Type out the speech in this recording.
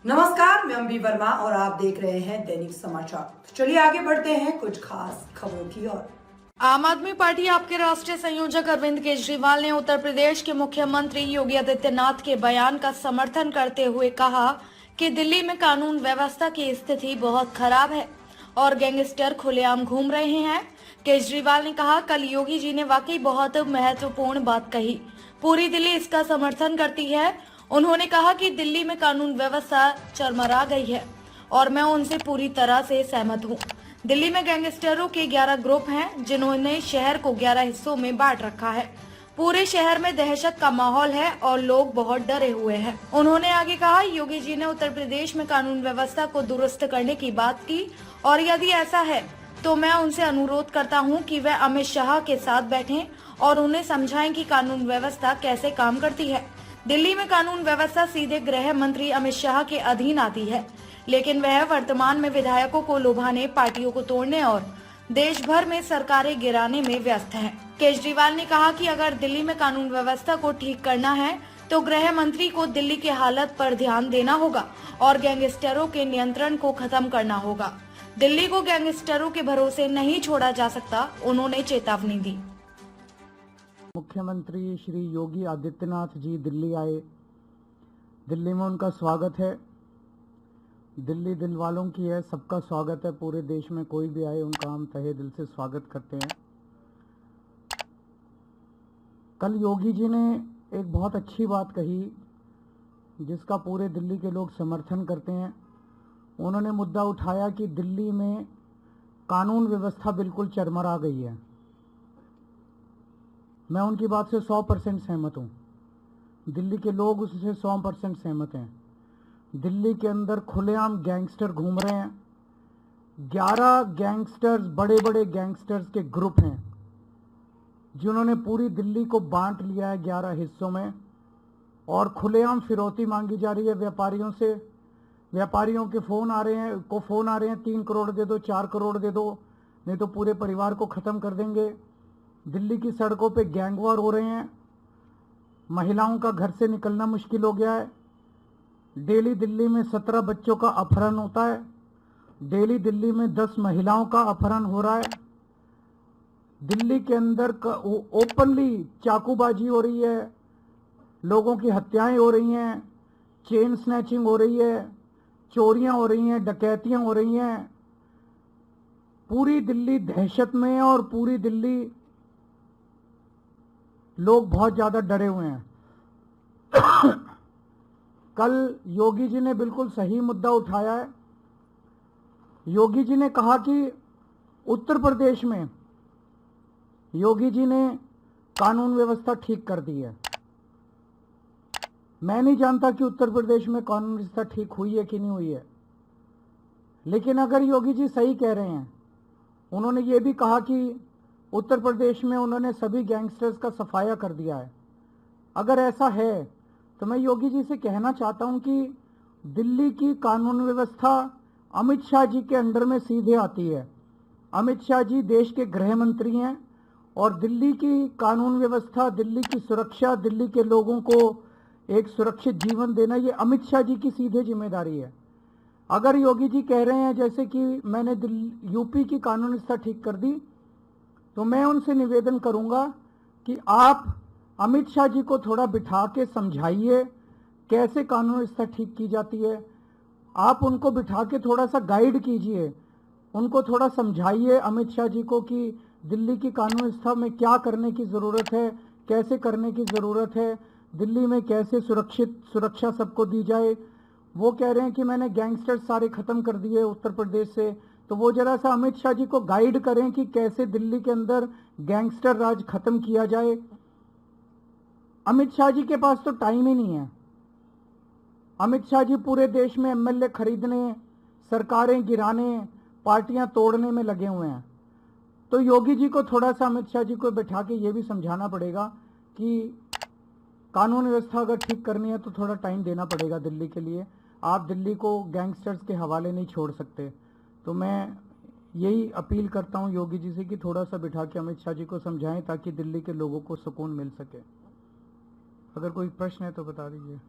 नमस्कार, मैं अम्बी वर्मा और आप देख रहे हैं दैनिक समाचार। तो चलिए आगे बढ़ते हैं कुछ खास खबरों की ओर। आम आदमी पार्टी आपके राष्ट्रीय संयोजक अरविंद केजरीवाल ने उत्तर प्रदेश के मुख्यमंत्री योगी आदित्यनाथ के बयान का समर्थन करते हुए कहा कि दिल्ली में कानून व्यवस्था की स्थिति बहुत खराब है और गैंगस्टर खुलेआम घूम रहे हैं। केजरीवाल ने कहा, कल योगी जी ने वाकई बहुत महत्वपूर्ण बात कही, पूरी दिल्ली इसका समर्थन करती है। उन्होंने कहा कि दिल्ली में कानून व्यवस्था चरमरा गई है और मैं उनसे पूरी तरह से सहमत हूँ। दिल्ली में गैंगस्टरों के 11 ग्रुप हैं जिन्होंने शहर को 11 हिस्सों में बांट रखा है। पूरे शहर में दहशत का माहौल है और लोग बहुत डरे हुए हैं। उन्होंने आगे कहा, योगी जी ने उत्तर प्रदेश में कानून व्यवस्था को दुरुस्त करने की बात की और यदि ऐसा है तो मैं उनसे अनुरोध करता हूं कि वे अमित शाह के साथ बैठें और उन्हें समझाएं कि कानून व्यवस्था कैसे काम करती है। दिल्ली में कानून व्यवस्था सीधे गृह मंत्री अमित शाह के अधीन आती है, लेकिन वह वर्तमान में विधायकों को लुभाने, पार्टियों को तोड़ने और देश भर में सरकारें गिराने में व्यस्त हैं। केजरीवाल ने कहा कि अगर दिल्ली में कानून व्यवस्था को ठीक करना है तो गृह मंत्री को दिल्ली की हालत पर ध्यान देना होगा और गैंगस्टरों के नियंत्रण को खत्म करना होगा। दिल्ली को गैंगस्टरों के भरोसे नहीं छोड़ा जा सकता, उन्होंने चेतावनी दी। मुख्यमंत्री श्री योगी आदित्यनाथ जी दिल्ली आए। दिल्ली में उनका स्वागत है। दिल्ली दिल वालों की है, सबका स्वागत है। पूरे देश में कोई भी आए उनका हम तहे दिल से स्वागत करते हैं। कल योगी जी ने एक बहुत अच्छी बात कही जिसका पूरे दिल्ली के लोग समर्थन करते हैं। उन्होंने मुद्दा उठाया कि दिल्ली में कानून व्यवस्था बिल्कुल चरमरा गई है। मैं उनकी बात से 100% सहमत हूँ। दिल्ली के लोग उससे 100% सहमत हैं। दिल्ली के अंदर खुलेआम गैंगस्टर घूम रहे हैं। 11 गैंगस्टर्स, बड़े बड़े गैंगस्टर्स के ग्रुप हैं जिन्होंने पूरी दिल्ली को बांट लिया है 11 हिस्सों में और खुलेआम फिरौती मांगी जा रही है व्यापारियों से। व्यापारियों के फ़ोन आ रहे हैं 3 करोड़ दे दो, 4 करोड़ दे दो, नहीं तो पूरे परिवार को ख़त्म कर देंगे। दिल्ली की सड़कों पे गैंगवार हो रहे हैं। महिलाओं का घर से निकलना मुश्किल हो गया है। डेली दिल्ली में 17 बच्चों का अपहरण होता है। डेली दिल्ली में 10 महिलाओं का अपहरण हो रहा है। दिल्ली के अंदर ओपनली चाकूबाजी हो रही है, लोगों की हत्याएं हो रही हैं, चेन स्नैचिंग हो रही है, चोरियां हो रही हैं, डकैतियां हो रही हैं। पूरी दिल्ली दहशत में है और पूरी दिल्ली लोग बहुत ज़्यादा डरे हुए हैं। कल योगी जी ने बिल्कुल सही मुद्दा उठाया है। योगी जी ने कहा कि उत्तर प्रदेश में योगी जी ने कानून व्यवस्था ठीक कर दी है। मैं नहीं जानता कि उत्तर प्रदेश में कानून व्यवस्था ठीक हुई है कि नहीं हुई है, लेकिन अगर योगी जी सही कह रहे हैं, उन्होंने ये भी कहा कि उत्तर प्रदेश में उन्होंने सभी गैंगस्टर्स का सफाया कर दिया है। अगर ऐसा है तो मैं योगी जी से कहना चाहता हूं कि दिल्ली की कानून व्यवस्था अमित शाह जी के अंडर में सीधे आती है। अमित शाह जी देश के गृह मंत्री हैं और दिल्ली की कानून व्यवस्था, दिल्ली की सुरक्षा, दिल्ली के लोगों को एक सुरक्षित जीवन देना, ये अमित शाह जी की सीधे जिम्मेदारी है। अगर योगी जी कह रहे हैं जैसे कि मैंने यूपी की कानून व्यवस्था ठीक कर दी, तो मैं उनसे निवेदन करूंगा कि आप अमित शाह जी को थोड़ा बिठा के समझाइए कैसे कानून व्यवस्था ठीक की जाती है। आप उनको बिठा के थोड़ा सा गाइड कीजिए, उनको थोड़ा समझाइए अमित शाह जी को कि दिल्ली की कानून व्यवस्था में क्या करने की ज़रूरत है, कैसे करने की ज़रूरत है, दिल्ली में कैसे सुरक्षा सबको दी जाए। वो कह रहे हैं कि मैंने गैंगस्टर सारे ख़त्म कर दिए उत्तर प्रदेश से, तो वो जरा सा अमित शाह जी को गाइड करें कि कैसे दिल्ली के अंदर गैंगस्टर राज खत्म किया जाए। अमित शाह जी के पास तो टाइम ही नहीं है। अमित शाह जी पूरे देश में एमएलए खरीदने, सरकारें गिराने, पार्टियां तोड़ने में लगे हुए हैं। तो योगी जी को थोड़ा सा अमित शाह जी को बैठा के ये भी समझाना पड़ेगा कि कानून व्यवस्था अगर ठीक करनी है तो थोड़ा टाइम देना पड़ेगा दिल्ली के लिए। आप दिल्ली को गैंगस्टर्स के हवाले नहीं छोड़ सकते। तो मैं यही अपील करता हूं योगी जी से कि थोड़ा सा बिठा के अमित शाह जी को समझाएं ताकि दिल्ली के लोगों को सुकून मिल सके। अगर कोई प्रश्न है तो बता दीजिए।